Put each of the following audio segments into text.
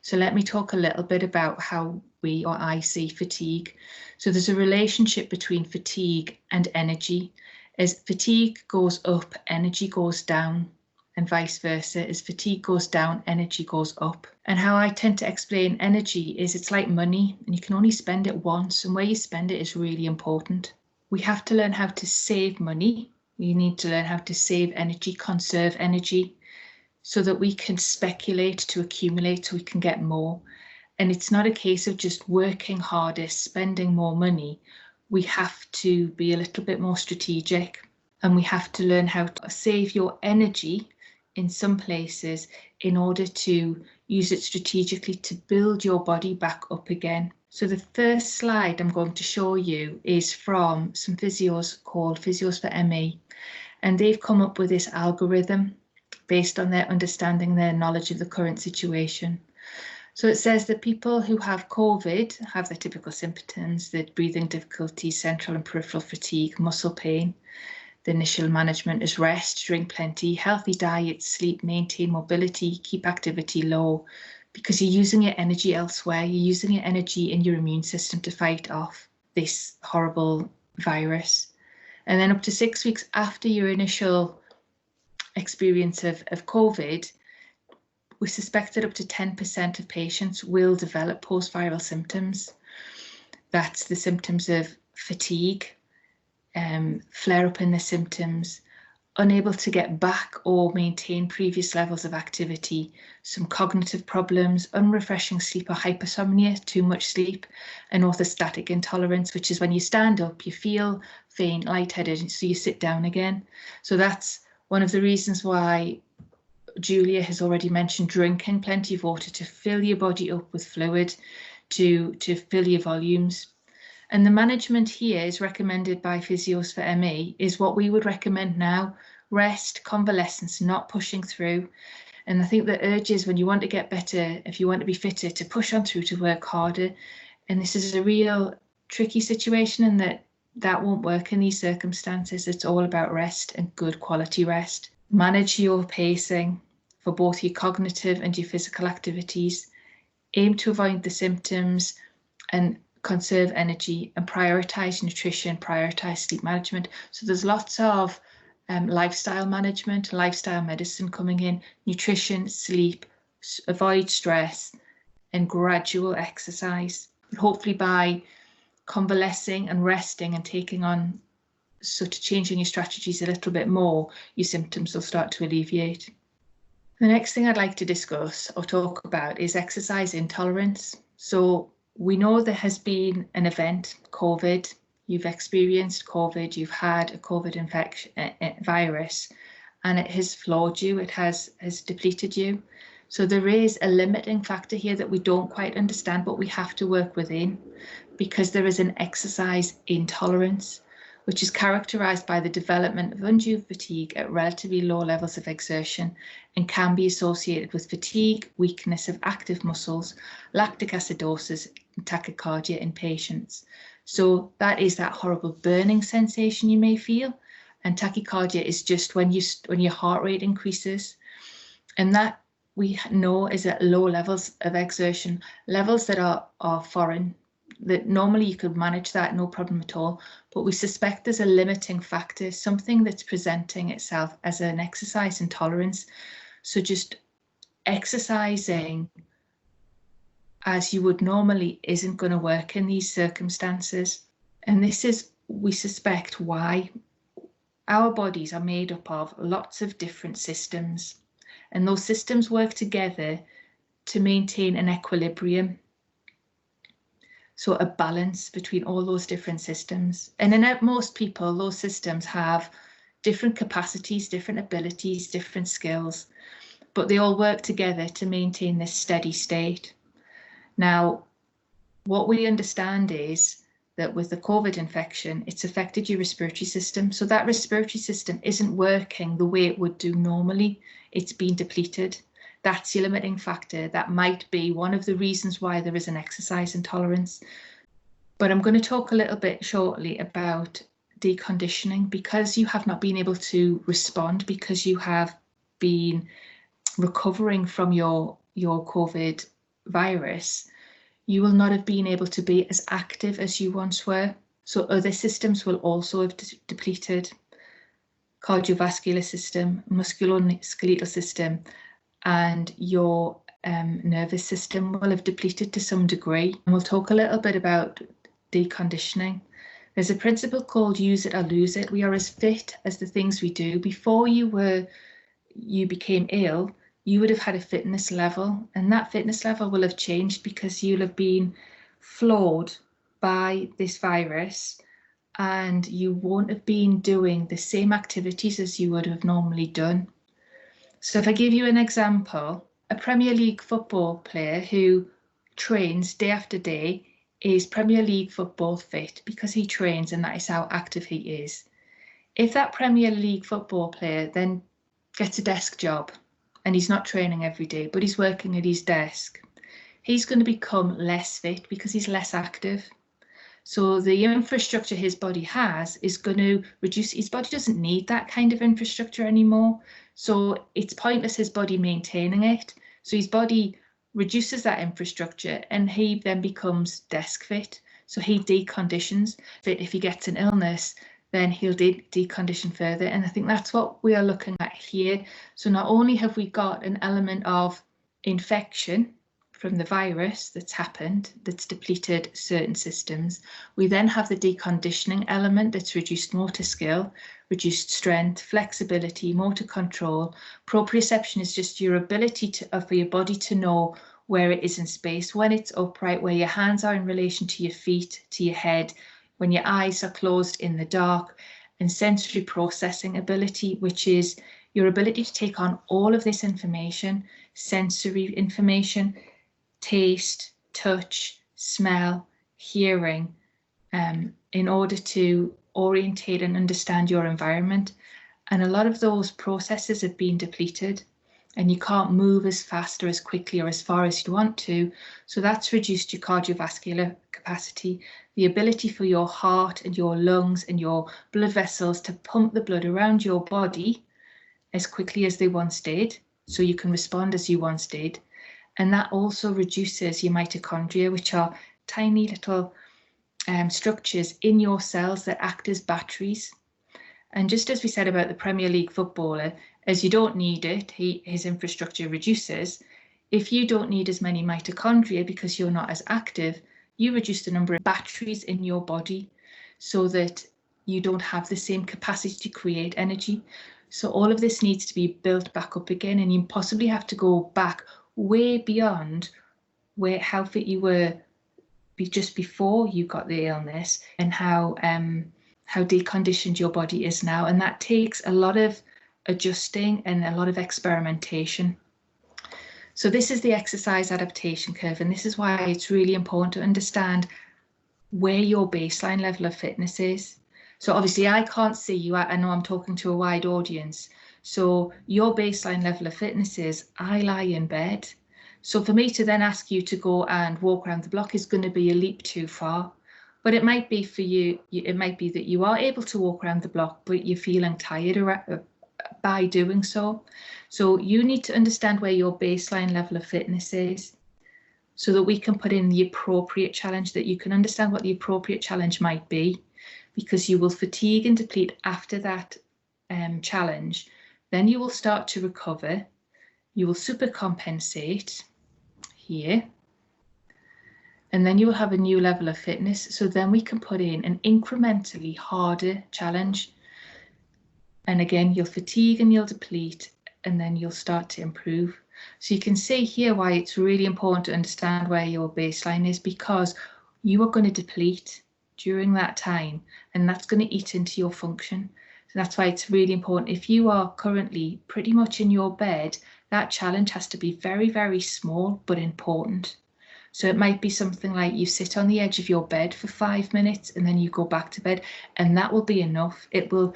So let me talk a little bit about how we or I see fatigue. So there's a relationship between fatigue and energy. As fatigue goes up, energy goes down, and vice versa. As fatigue goes down, energy goes up. And how I tend to explain energy is it's like money, and you can only spend it once, and where you spend it is really important. We have to learn how to save money. We need to learn how to save energy, conserve energy, so that we can speculate to accumulate so we can get more. And it's not a case of just working harder, spending more money. We have to be a little bit more strategic, and we have to learn how to save your energy in some places in order to use it strategically to build your body back up again. So the first slide I'm going to show you is from some physios called Physios for ME, and they've come up with this algorithm based on their understanding, their knowledge of the current situation. So it says that people who have COVID have the typical symptoms, the breathing difficulties, central and peripheral fatigue, muscle pain. The initial management is rest, drink plenty, healthy diet, sleep, maintain mobility, keep activity low, because you're using your energy elsewhere. You're using your energy in your immune system to fight off this horrible virus. And then up to 6 weeks after your initial experience of COVID, we suspect that up to 10% of patients will develop post-viral symptoms. That's the symptoms of fatigue, flare up in the symptoms, unable to get back or maintain previous levels of activity, some cognitive problems, unrefreshing sleep or hypersomnia, too much sleep, and orthostatic intolerance, which is when you stand up, you feel faint, lightheaded, so you sit down again. So that's one of the reasons why Julia has already mentioned drinking plenty of water to fill your body up with fluid, to fill your volumes. And the management here is recommended by Physios for ME is what we would recommend now: rest, convalescence, not pushing through. And I think the urge is when you want to get better, if you want to be fitter, to push on through, to work harder. And this is a real tricky situation in that won't work in these circumstances. It's all about rest and good quality rest. Manage your pacing for both your cognitive and your physical activities. Aim to avoid the symptoms and conserve energy, and prioritize nutrition, prioritize sleep management. So there's lots of lifestyle management, lifestyle medicine coming in: nutrition, sleep, avoid stress, and gradual exercise. Hopefully by convalescing and resting and taking on sort of changing your strategies a little bit more, your symptoms will start to alleviate. The next thing I'd like to discuss or talk about is exercise intolerance. So we know there has been an event, COVID. You've experienced COVID, you've had a COVID infection, virus, and it has flawed you, it has depleted you. So there is a limiting factor here that we don't quite understand, but we have to work within, because there is an exercise intolerance, which is characterized by the development of undue fatigue at relatively low levels of exertion, and can be associated with fatigue, weakness of active muscles, lactic acidosis, and tachycardia in patients. So that is that horrible burning sensation you may feel, and tachycardia is just when your heart rate increases, and that we know is at low levels of exertion, levels that are foreign, that normally you could manage that no problem at all, but we suspect there's a limiting factor, something that's presenting itself as an exercise intolerance. So just exercising as you would normally isn't going to work in these circumstances. And this is, we suspect, why. Our bodies are made up of lots of different systems, and those systems work together to maintain an equilibrium. So a balance between all those different systems. And in most people, those systems have different capacities, different abilities, different skills, but they all work together to maintain this steady state. Now, what we understand is that with the COVID infection, it's affected your respiratory system. So that respiratory system isn't working the way it would do normally. It's been depleted. That's your limiting factor. That might be one of the reasons why there is an exercise intolerance. But I'm going to talk a little bit shortly about deconditioning, because you have not been able to respond, because you have been recovering from your COVID virus, you will not have been able to be as active as you once were. So other systems will also have depleted. Cardiovascular system, musculoskeletal system, and your nervous system will have depleted to some degree. And we'll talk a little bit about deconditioning. There's a principle called use it or lose it. We are as fit as the things we do. Before you became ill, you would have had a fitness level, and that fitness level will have changed because you'll have been flawed by this virus, and you won't have been doing the same activities as you would have normally done. So if I give you an example, a Premier League football player who trains day after day is Premier League football fit because he trains and that is how active he is. If that Premier League football player then gets a desk job and he's not training every day, but he's working at his desk, he's going to become less fit because he's less active. So the infrastructure his body has is going to reduce. His body doesn't need that kind of infrastructure anymore. So it's pointless his body maintaining it. So his body reduces that infrastructure and he then becomes desk fit. So he deconditions. If he gets an illness, then he'll decondition further. And I think that's what we are looking at here. So not only have we got an element of infection from the virus that's happened, that's depleted certain systems, we then have the deconditioning element that's reduced motor skill, reduced strength, flexibility, motor control. Proprioception is just your ability for your body to know where it is in space, when it's upright, where your hands are in relation to your feet, to your head, when your eyes are closed in the dark, and sensory processing ability, which is your ability to take on all of this information, sensory information, taste, touch, smell, hearing, in order to orientate and understand your environment. And a lot of those processes have been depleted and you can't move as fast or as quickly or as far as you want to. So that's reduced your cardiovascular capacity, the ability for your heart and your lungs and your blood vessels to pump the blood around your body as quickly as they once did, so you can respond as you once did. And that also reduces your mitochondria, which are tiny little structures in your cells that act as batteries. And just as we said about the Premier League footballer, as you don't need it, his infrastructure reduces. If you don't need as many mitochondria because you're not as active, you reduce the number of batteries in your body so that you don't have the same capacity to create energy. So all of this needs to be built back up again, and you possibly have to go back way beyond how fit you were just before you got the illness, and how deconditioned your body is now. And that takes a lot of adjusting and a lot of experimentation. So this is the exercise adaptation curve, and this is why it's really important to understand where your baseline level of fitness is. So obviously I can't see you. I know I'm talking to a wide audience. So your baseline level of fitness is, I lie in bed. So for me to then ask you to go and walk around the block is going to be a leap too far. But it might be for you, it might be that you are able to walk around the block, but you're feeling tired by doing so. So you need to understand where your baseline level of fitness is so that we can put in the appropriate challenge, that you can understand what the appropriate challenge might be, because you will fatigue and deplete after that challenge. Then you will start to recover. You will supercompensate here. And then you will have a new level of fitness. So then we can put in an incrementally harder challenge. And again, you'll fatigue and you'll deplete, and then you'll start to improve. So you can see here why it's really important to understand where your baseline is, because you are going to deplete during that time, and that's going to eat into your function. So that's why it's really important. If you are currently pretty much in your bed, that challenge has to be very, very small but important. So it might be something like you sit on the edge of your bed for 5 minutes and then you go back to bed, and that will be enough. It will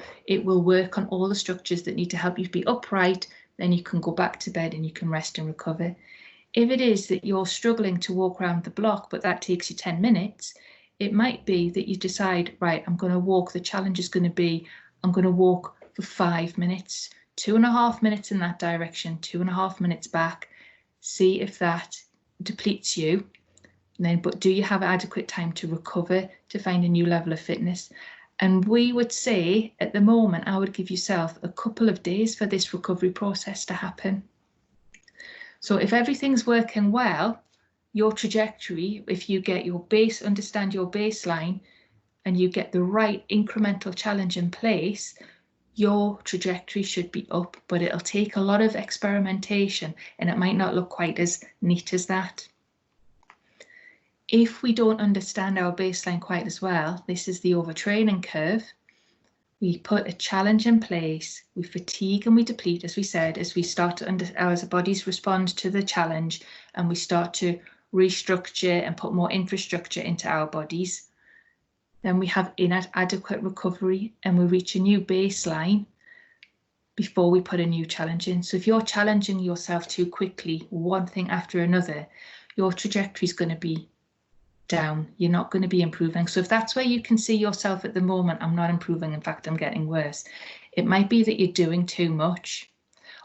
work on all the structures that need to help you be upright. Then you can go back to bed and you can rest and recover. If it is that you're struggling to walk around the block, but that takes you 10 minutes, it might be that you decide, right, I'm going to walk. The challenge is going to be, I'm going to walk for 5 minutes, 2.5 minutes in that direction, 2.5 minutes back. See if that depletes you, then, but do you have adequate time to recover to find a new level of fitness? And we would say at the moment, I would give yourself a couple of days for this recovery process to happen. So if everything's working well, your trajectory, if you get your base, understand your baseline, and you get the right incremental challenge in place, your trajectory should be up, but it'll take a lot of experimentation and it might not look quite as neat as that. If we don't understand our baseline quite as well, this is the overtraining curve. We put a challenge in place, we fatigue and we deplete, as we said, as we start to as our bodies respond to the challenge and we start to restructure and put more infrastructure into our bodies. Then we have inadequate recovery and we reach a new baseline before we put a new challenge in. So if you're challenging yourself too quickly, one thing after another, your trajectory is going to be down. You're not going to be improving. So if that's where you can see yourself at the moment, I'm not improving, in fact, I'm getting worse. It might be that you're doing too much,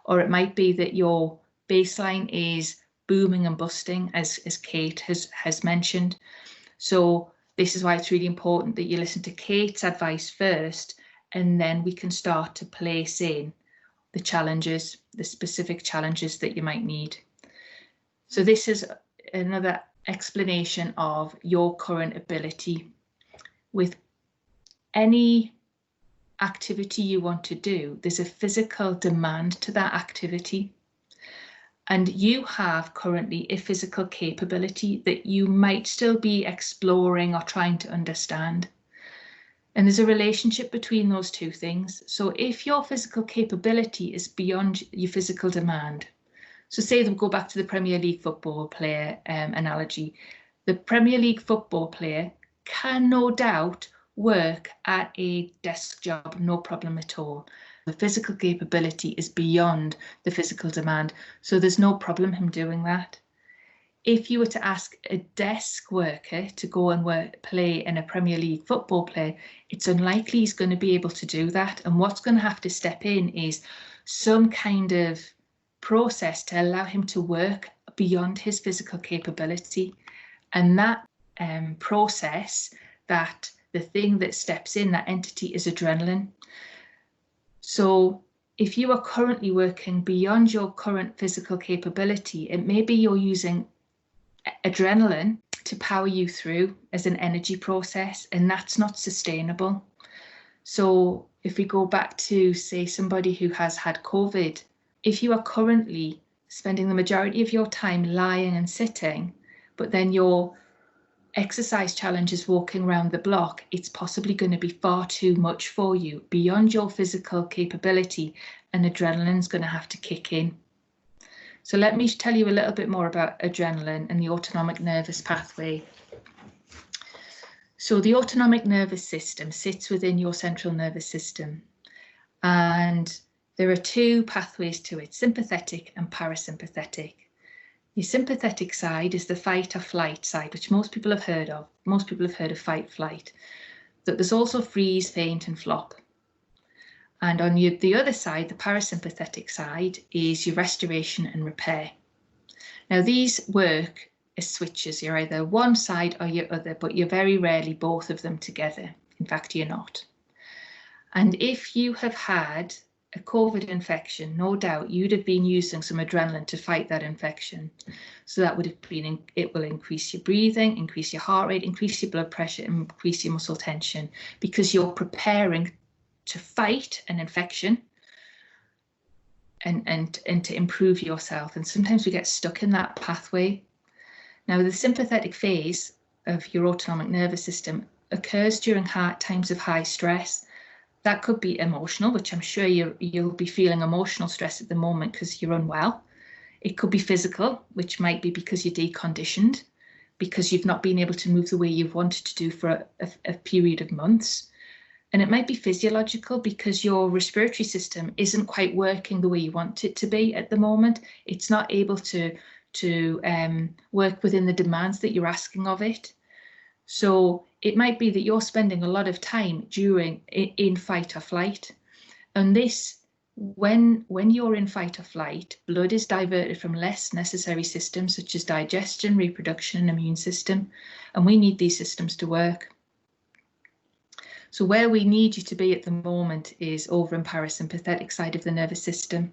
or it might be that your baseline is booming and busting, as Kate has mentioned. So this is why it's really important that you listen to Kate's advice first, and then we can start to place in the challenges, the specific challenges that you might need. So this is another explanation of your current ability. With any activity you want to do, there's a physical demand to that activity. And you have currently a physical capability that you might still be exploring or trying to understand. And there's a relationship between those two things. So if your physical capability is beyond your physical demand, so say that we go back to the Premier League football player analogy, the Premier League football player can no doubt work at a desk job, no problem at all. The physical capability is beyond the physical demand, so there's no problem him doing that. If you were to ask a desk worker to go and play in a Premier League football player, it's unlikely he's going to be able to do that. And what's going to have to step in is some kind of process to allow him to work beyond his physical capability. And that process, that the thing that steps in, that entity, is adrenaline. So if you are currently working beyond your current physical capability, it may be you're using adrenaline to power you through as an energy process, and that's not sustainable. So if we go back to, say, somebody who has had COVID, if you are currently spending the majority of your time lying and sitting, but then your exercise challenge is walking around the block, it's possibly going to be far too much for you, beyond your physical capability, and adrenaline's going to have to kick in. So let me tell you a little bit more about adrenaline and the autonomic nervous pathway. So the autonomic nervous system sits within your central nervous system, and there are two pathways to it, sympathetic and parasympathetic. The sympathetic side is the fight or flight side, which most people have heard of. Most people have heard of fight, flight. But there's also freeze, faint, and flop. And on the other side, the parasympathetic side, is your restoration and repair. Now, these work as switches. You're either one side or your other, but you're very rarely both of them together. In fact, you're not. And if you have had a COVID infection, no doubt you'd have been using some adrenaline to fight that infection. So that would have been, it will increase your breathing, increase your heart rate, increase your blood pressure, increase your muscle tension, because you're preparing to fight an infection and to improve yourself. And sometimes we get stuck in that pathway. Now, the sympathetic phase of your autonomic nervous system occurs during times of high stress. That could be emotional, which I'm sure you'll be feeling emotional stress at the moment because you're unwell. It could be physical, which might be because you're deconditioned, because you've not been able to move the way you've wanted to do for a period of months. And it might be physiological because your respiratory system isn't quite working the way you want it to be at the moment. It's not able to work within the demands that you're asking of it. So it might be that you're spending a lot of time in fight or flight. And this When you're in fight or flight, blood is diverted from less necessary systems such as digestion, reproduction, and immune system, and we need these systems to work. So where we need you to be at the moment is over in parasympathetic side of the nervous system.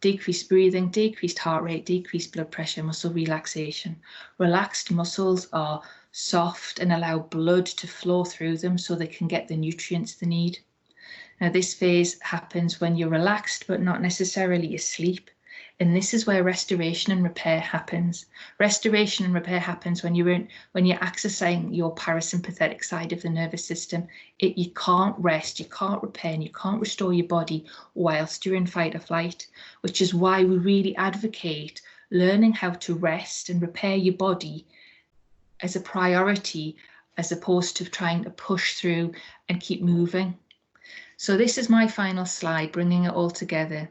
Decreased breathing, decreased heart rate, decreased blood pressure, muscle relaxation. Relaxed muscles are soft and allow blood to flow through them so they can get the nutrients they need. Now, this phase happens when you're relaxed, but not necessarily asleep. And this is where restoration and repair happens. Restoration and repair happens when you're accessing your parasympathetic side of the nervous system. You can't rest, you can't repair, and you can't restore your body whilst you're in fight or flight, which is why we really advocate learning how to rest and repair your body as a priority, as opposed to trying to push through and keep moving. So this is my final slide, bringing it all together.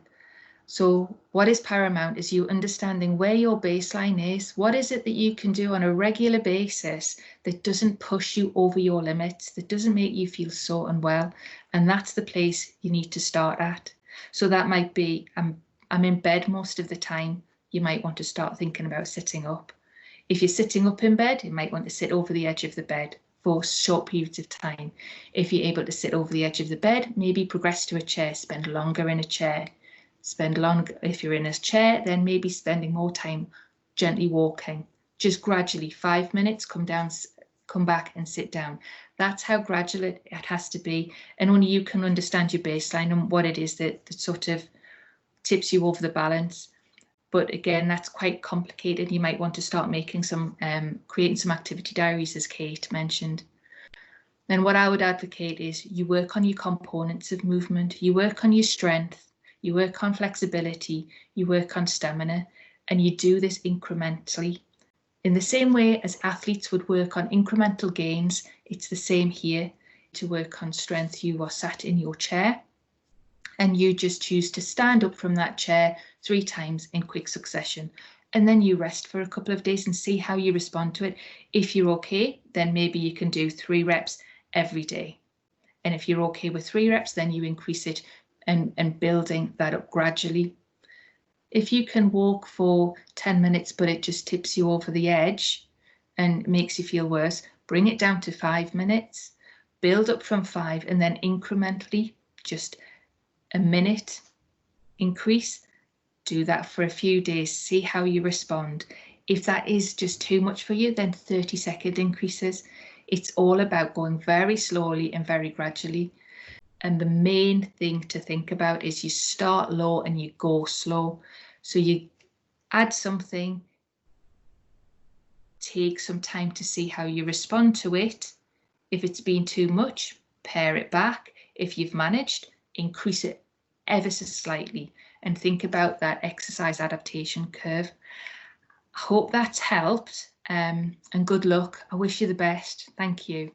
So what is paramount is you understanding where your baseline is. What is it that you can do on a regular basis that doesn't push you over your limits, that doesn't make you feel so unwell? And that's the place you need to start at. So that might be, I'm in bed most of the time. You might want to start thinking about sitting up. If you're sitting up in bed, you might want to sit over the edge of the bed for short periods of time. If you're able to sit over the edge of the bed, maybe progress to a chair, spend longer in a chair. If you're in a chair, then maybe spending more time gently walking. Just gradually, 5 minutes, come down, come back and sit down. That's how gradual it has to be. And only you can understand your baseline and what it is that sort of tips you over the balance. But again, that's quite complicated. You might want to start making some, creating some activity diaries, as Kate mentioned. Then what I would advocate is you work on your components of movement, you work on your strength, you work on flexibility, you work on stamina, and you do this incrementally. In the same way as athletes would work on incremental gains, it's the same here. To work on strength, you are sat in your chair and you just choose to stand up from that chair 3 times in quick succession. And then you rest for a couple of days and see how you respond to it. If you're okay, then maybe you can do 3 reps every day. And if you're okay with 3 reps, then you increase it and building that up gradually. If you can walk for 10 minutes, but it just tips you over the edge and makes you feel worse, bring it down to 5 minutes, build up from 5, and then incrementally, just a minute increase. Do that for a few days, see how you respond. If that is just too much for you, then 30-second increases. It's all about going very slowly and very gradually. And the main thing to think about is you start low and you go slow. So you add something, take some time to see how you respond to it. If it's been too much, pare it back. If you've managed, increase it ever so slightly and think about that exercise adaptation curve. I hope that's helped, and good luck. I wish you the best. Thank you.